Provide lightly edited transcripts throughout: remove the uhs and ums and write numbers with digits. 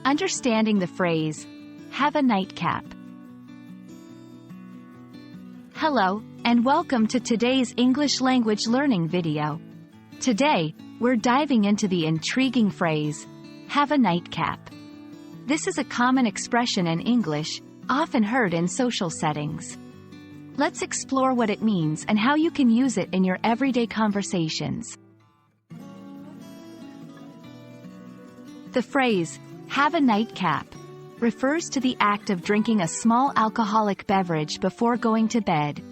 Understanding the phrase, have a nightcap. Hello, and welcome to today's English language learning video. Today, we're diving into the intriguing phrase, have a nightcap. This is a common expression in English, often heard in social settings. Let's explore what it means and how you can use it in your everyday conversations. The phrase, have a nightcap, refers to the act of drinking a small alcoholic beverage before going to bed.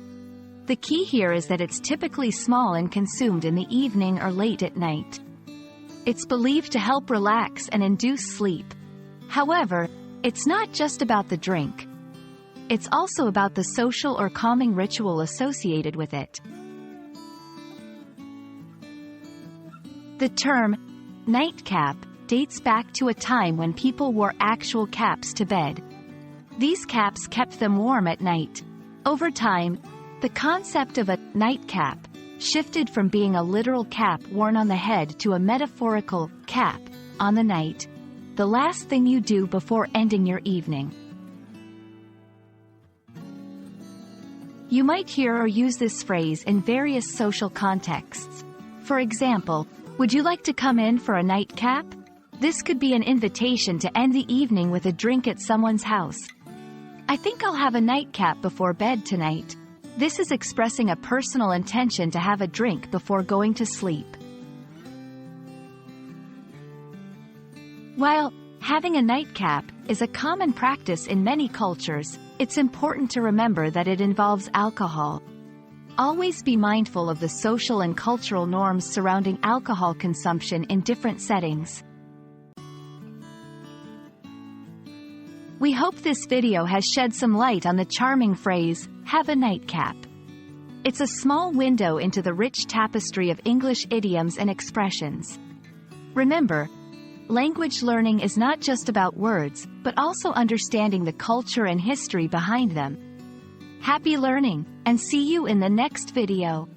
The key here is that it's typically small and consumed in the evening or late at night. It's believed to help relax and induce sleep. However, it's not just about the drink. It's also about the social or calming ritual associated with it. The term, nightcap, dates back to a time when people wore actual caps to bed. These caps kept them warm at night. Over time, the concept of a nightcap shifted from being a literal cap worn on the head to a metaphorical cap on the night, the last thing you do before ending your evening. You might hear or use this phrase in various social contexts. For example, would you like to come in for a nightcap? This could be an invitation to end the evening with a drink at someone's house. I think I'll have a nightcap before bed tonight. This is expressing a personal intention to have a drink before going to sleep. While having a nightcap is a common practice in many cultures, it's important to remember that it involves alcohol. Always be mindful of the social and cultural norms surrounding alcohol consumption in different settings. We hope this video has shed some light on the charming phrase, have a nightcap. It's a small window into the rich tapestry of English idioms and expressions. Remember, language learning is not just about words, but also understanding the culture and history behind them. Happy learning, and see you in the next video.